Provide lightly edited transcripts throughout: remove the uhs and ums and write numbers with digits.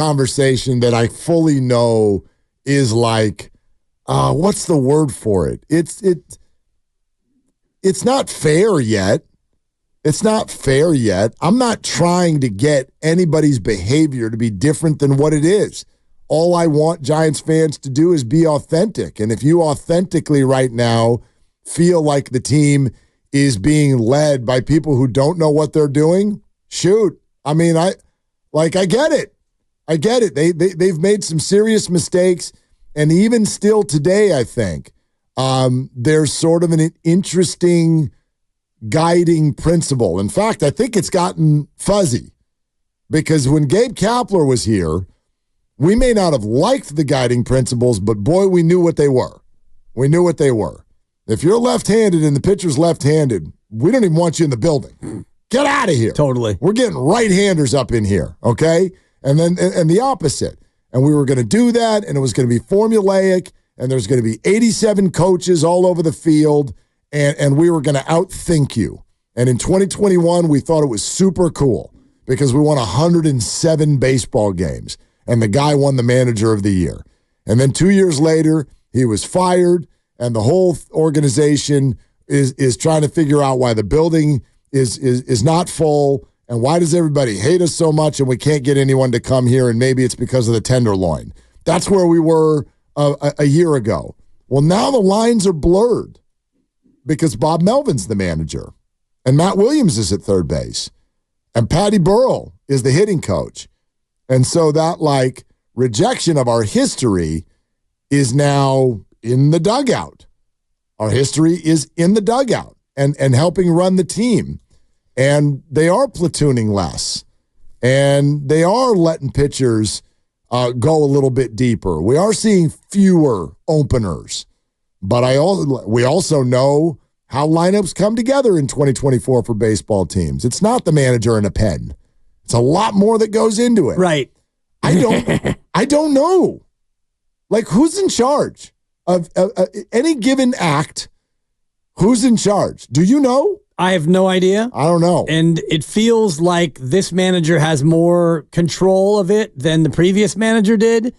conversation that I fully know is like, what's the word for it? It's not fair yet. It's not fair yet. I'm not trying to get anybody's behavior to be different than what it is. All I want Giants fans to do is be authentic. And if you authentically right now feel like the team is being led by people who don't know what they're doing, shoot. I mean, I get it. I get it. They've made some serious mistakes. And even still today, I think, there's sort of an interesting guiding principle. In fact, I think it's gotten fuzzy because when Gabe Kapler was here, we may not have liked the guiding principles, but boy, we knew what they were. We knew what they were. If you're left-handed and the pitcher's left-handed, we don't even want you in the building. Get out of here. Totally. We're getting right-handers up in here, okay? And then and the opposite. And we were going to do that, and it was going to be formulaic, and there's going to be 87 coaches all over the field, and we were going to outthink you. And in 2021, we thought it was super cool because we won 107 baseball games, and the guy won the manager of the year. And then 2 years later, he was fired, and the whole organization is trying to figure out why the building is not full, and why does everybody hate us so much and we can't get anyone to come here, and maybe it's because of the Tenderloin. That's where we were a year ago. Well, now the lines are blurred because Bob Melvin's the manager, and Matt Williams is at third base, and Patty Burrell is the hitting coach. And so that, like, rejection of our history is now in the dugout. Our history is in the dugout and helping run the team. And they are platooning less. And they are letting pitchers go a little bit deeper. We are seeing fewer openers. But we also know how lineups come together in 2024 for baseball teams. It's not the manager in a pen. It's a lot more that goes into it. Right. I don't know. Like, who's in charge of any given act? Who's in charge? Do you know? I have no idea. I don't know. And it feels like this manager has more control of it than the previous manager did.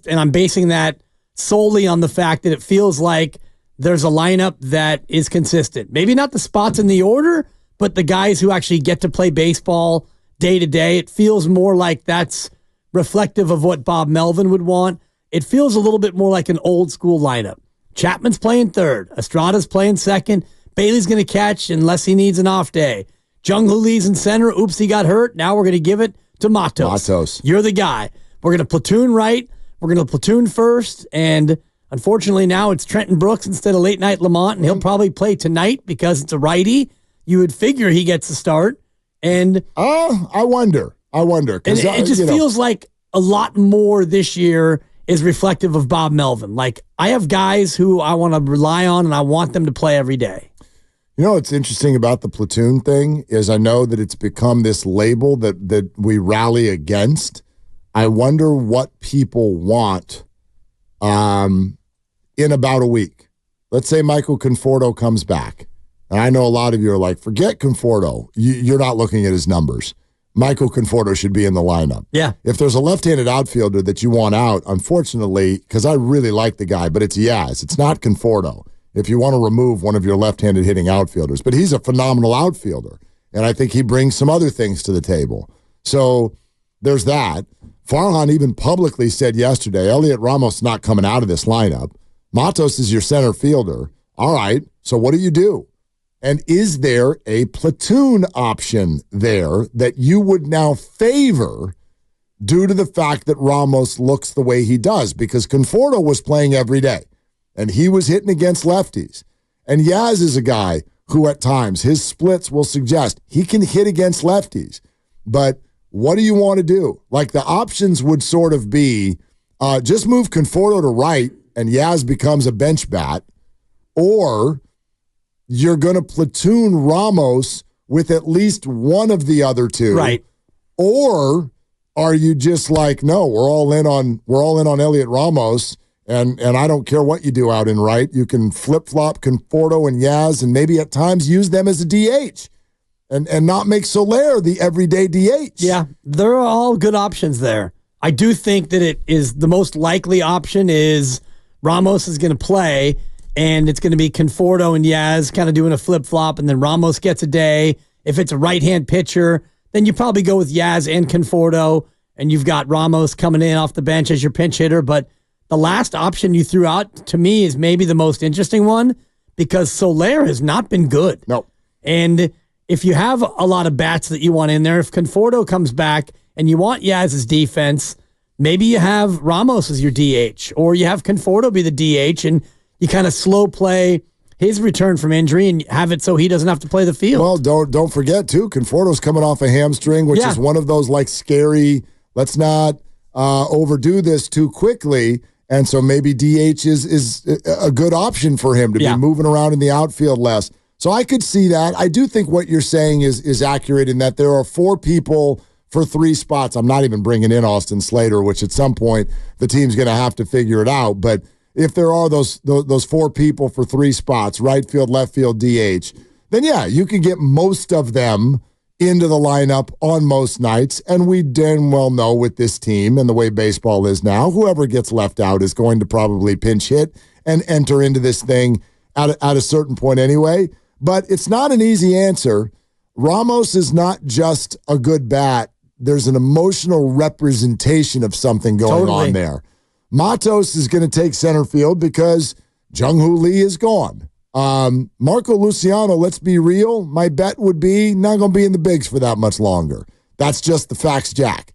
And I'm basing that solely on the fact that it feels like there's a lineup that is consistent. Maybe not the spots in the order, but the guys who actually get to play baseball day to day. It feels more like that's reflective of what Bob Melvin would want. It feels a little bit more like an old school lineup. Chapman's playing third. Estrada's playing second. Bailey's going to catch unless he needs an off day. Jung-Hoo Lee's in center. Oops, he got hurt. Now we're going to give it to Matos. You're the guy. We're going to platoon right. We're going to platoon first. And unfortunately, now it's Trenton Brooks instead of late night Lamont, and he'll probably play tonight because it's a righty. You would figure he gets a start. And I wonder. And it just feels like a lot more this year is reflective of Bob Melvin. Like, I have guys who I want to rely on, and I want them to play every day. You know what's interesting about the platoon thing is I know that it's become this label that we rally against. I wonder what people want in about a week. Let's say Michael Conforto comes back. And I know a lot of you are like, forget Conforto. You're not looking at his numbers. Michael Conforto should be in the lineup. Yeah. If there's a left-handed outfielder that you want out, unfortunately, because I really like the guy, but it's Yaz. It's not Conforto. If you want to remove one of your left-handed hitting outfielders. But he's a phenomenal outfielder, and I think he brings some other things to the table. So there's that. Farhan even publicly said yesterday, Elliot Ramos not coming out of this lineup. Matos is your center fielder. All right, so what do you do? And is there a platoon option there that you would now favor due to the fact that Ramos looks the way he does? Because Conforto was playing every day, and he was hitting against lefties. And Yaz is a guy who at times, his splits will suggest he can hit against lefties. But what do you want to do? Like, the options would sort of be just move Conforto to right and Yaz becomes a bench bat, or you're going to platoon Ramos with at least one of the other two. Right. Or are you just like, no, we're all in on Elliot Ramos, and I don't care what you do out in right. You can flip-flop Conforto and Yaz and maybe at times use them as a DH and not make Soler the everyday DH. Yeah, there are all good options there. I do think that it is the most likely option is Ramos is going to play, and it's going to be Conforto and Yaz kind of doing a flip-flop, and then Ramos gets a day. If it's a right-hand pitcher, then you probably go with Yaz and Conforto, and you've got Ramos coming in off the bench as your pinch hitter. But the last option you threw out, to me, is maybe the most interesting one because Soler has not been good. No. And if you have a lot of bats that you want in there, if Conforto comes back and you want Yaz's defense, maybe you have Ramos as your DH, or you have Conforto be the DH, and you kind of slow play his return from injury and have it so he doesn't have to play the field. Well, don't forget, too, Conforto's coming off a hamstring, which is one of those, like, scary, let's not overdo this too quickly. And so maybe DH is a good option for him to be moving around in the outfield less. So I could see that. I do think what you're saying is accurate in that there are 4 people for 3 spots. I'm not even bringing in Austin Slater, which at some point the team's going to have to figure it out. But if there are those 4 people for 3 spots, right field, left field, DH, then yeah, you can get most of them into the lineup on most nights. And we damn well know with this team and the way baseball is now, whoever gets left out is going to probably pinch hit and enter into this thing at a certain point anyway. But it's not an easy answer. Ramos is not just a good bat. There's an emotional representation of something going on there. Matos is going to take center field because Jung-Hoo Lee is gone. Marco Luciano, let's be real, my bet would be not going to be in the bigs for that much longer. That's just the facts, Jack.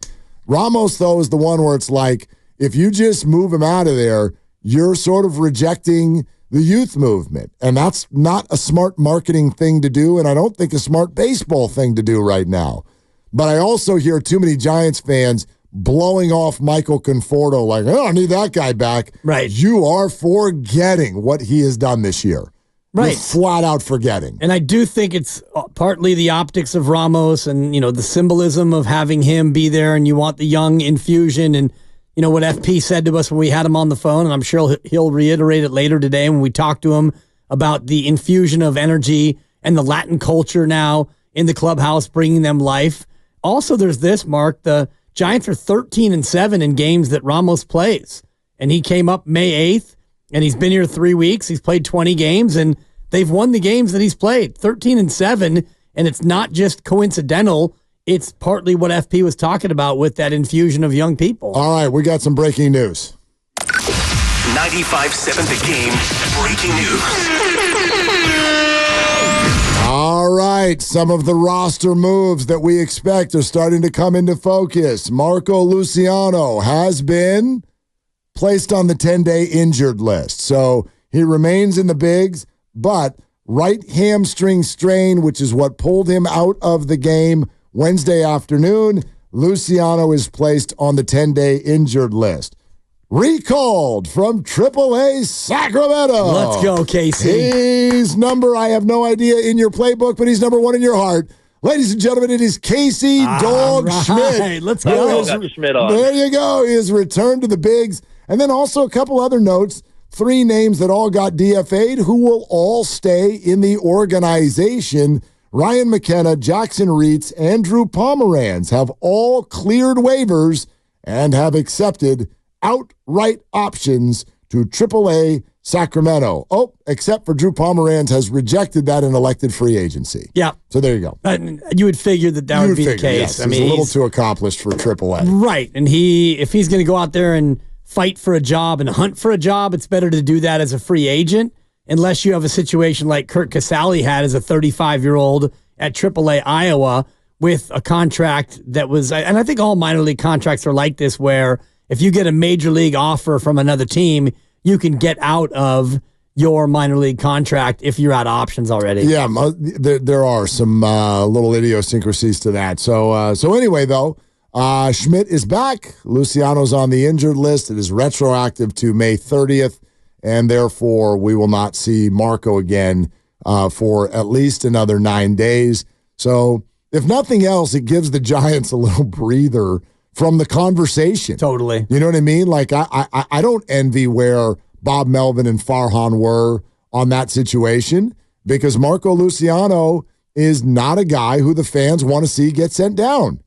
Ramos, though, is the one where it's like, if you just move him out of there, you're sort of rejecting the youth movement. And that's not a smart marketing thing to do, and I don't think a smart baseball thing to do right now. But I also hear too many Giants fans blowing off Michael Conforto like, I don't need that guy back. Right. You are forgetting what he has done this year. Right. You're flat out forgetting. And I do think it's partly the optics of Ramos and, the symbolism of having him be there, and you want the young infusion. And, what FP said to us when we had him on the phone, and I'm sure he'll reiterate it later today when we talk to him about the infusion of energy and the Latin culture now in the clubhouse, bringing them life. Also, there's this, Mark, the Giants are 13-7 in games that Ramos plays. And he came up May 8th, and he's been here 3 weeks. He's played 20 games, and they've won the games that he's played, 13-7. And it's not just coincidental. It's partly what FP was talking about with that infusion of young people. All right, we got some breaking news. 95.7 The Game, breaking news. All right, some of the roster moves that we expect are starting to come into focus. Marco Luciano has been placed on the 10-day injured list. So he remains in the bigs, but right hamstring strain, which is what pulled him out of the game Wednesday afternoon, Luciano is placed on the 10-day injured list. Recalled from AAA Sacramento. Let's go, KC. He's I have no idea in your playbook, but he's number 1 in your heart. Ladies and gentlemen, it is Casey Dog Schmidt. Let's go. There you go. He has returned to the bigs. And then also a couple other notes. 3 names that all got DFA'd who will all stay in the organization. Ryan McKenna, Jackson Reitz, Andrew Pomeranz have all cleared waivers and have accepted outright options to AAA Sacramento. Oh, except for Drew Pomeranz has rejected that in elected free agency. Yeah. So there you go. You would figure that would be the case. Yes, he's a little too accomplished for AAA. Right. And if he's going to go out there and fight for a job and hunt for a job, it's better to do that as a free agent, unless you have a situation like Kurt Casale had as a 35-year-old at AAA Iowa with a contract that was, and I think all minor league contracts are like this, where if you get a major league offer from another team, you can get out of your minor league contract if you're out of options already. Yeah, there are some little idiosyncrasies to that. So anyway, though, Schmidt is back. Luciano's on the injured list. It is retroactive to May 30th, and therefore we will not see Marco again for at least another 9 days. So if nothing else, it gives the Giants a little breather from the conversation. Totally. You know what I mean? Like, I don't envy where Bob Melvin and Farhan were on that situation, because Marco Luciano is not a guy who the fans want to see get sent down.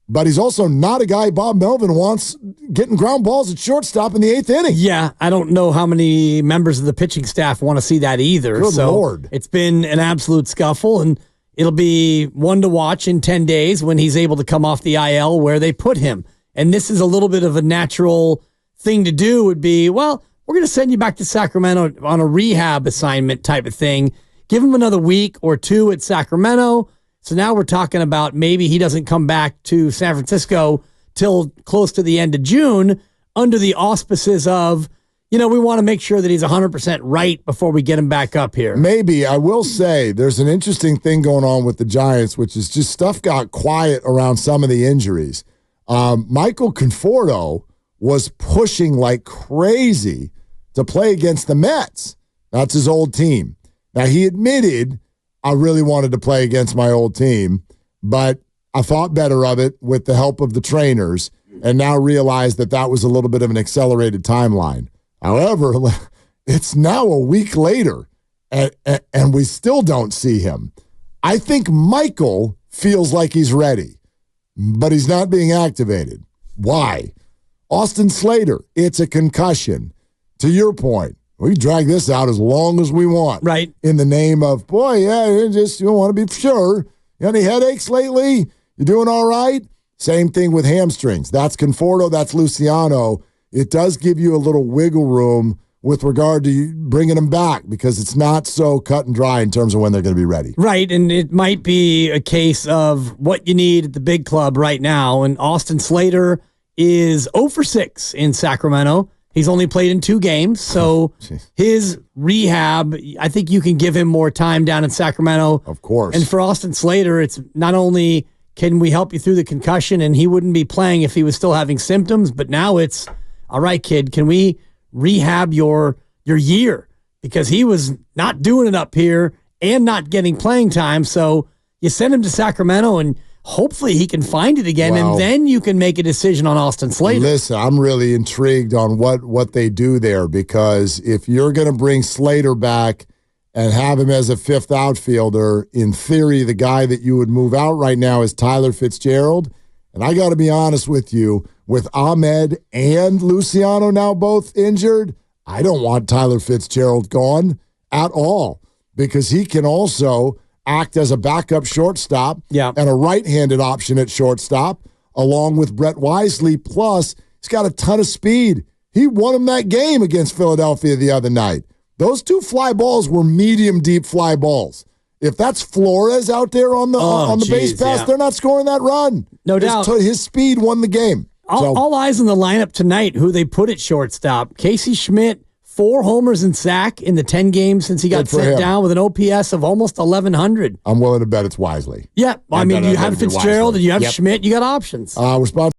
but he's also not a guy Bob Melvin wants getting ground balls at shortstop in the 8th inning. Yeah, I don't know how many members of the pitching staff want to see that either. Good Lord. It's been an absolute scuffle, and it'll be one to watch in 10 days when he's able to come off the IL where they put him. And this is a little bit of a natural thing to do would be, well, we're going to send you back to Sacramento on a rehab assignment type of thing. Give him another week or two at Sacramento. So now we're talking about maybe he doesn't come back to San Francisco till close to the end of June under the auspices of, we want to make sure that he's 100% right before we get him back up here. Maybe. I will say there's an interesting thing going on with the Giants, which is just stuff got quiet around some of the injuries. Michael Conforto was pushing like crazy to play against the Mets. That's his old team. Now, he admitted, I really wanted to play against my old team, but I thought better of it with the help of the trainers and now realized that that was a little bit of an accelerated timeline. However, it's now a week later, and we still don't see him. I think Michael feels like he's ready, but he's not being activated. Why? Austin Slater, it's a concussion. To your point, we drag this out as long as we want. Right. In the name of, you want to be sure. You got any headaches lately? You doing all right? Same thing with hamstrings. That's Conforto, that's Luciano. It does give you a little wiggle room with regard to bringing them back because it's not so cut and dry in terms of when they're going to be ready. Right, and it might be a case of what you need at the big club right now, and Austin Slater is 0 for 6 in Sacramento. He's only played in 2 games, so his rehab, I think you can give him more time down in Sacramento. Of course. And for Austin Slater, it's not only can we help you through the concussion, and he wouldn't be playing if he was still having symptoms, but now it's, all right, kid, can we rehab your year? Because he was not doing it up here and not getting playing time, so you send him to Sacramento, and hopefully he can find it again, and then you can make a decision on Austin Slater. Listen, I'm really intrigued on what they do there because if you're going to bring Slater back and have him as a 5th outfielder, in theory, the guy that you would move out right now is Tyler Fitzgerald. And I got to be honest with you, with Ahmed and Luciano now both injured, I don't want Tyler Fitzgerald gone at all because he can also act as a backup shortstop and a right-handed option at shortstop, along with Brett Wisely. Plus, he's got a ton of speed. He won him that game against Philadelphia the other night. Those 2 fly balls were medium-deep fly balls. If that's Flores out there on the base pass, they're not scoring that run. No doubt. His speed won the game. All eyes on the lineup tonight, who they put at shortstop. Casey Schmidt, 4 homers and sack in the 10 games since he got sent down with an OPS of almost 1,100. I'm willing to bet it's Wisely. Yeah, I mean, you have Fitzgerald and you have Schmidt. You got options. We're sponsored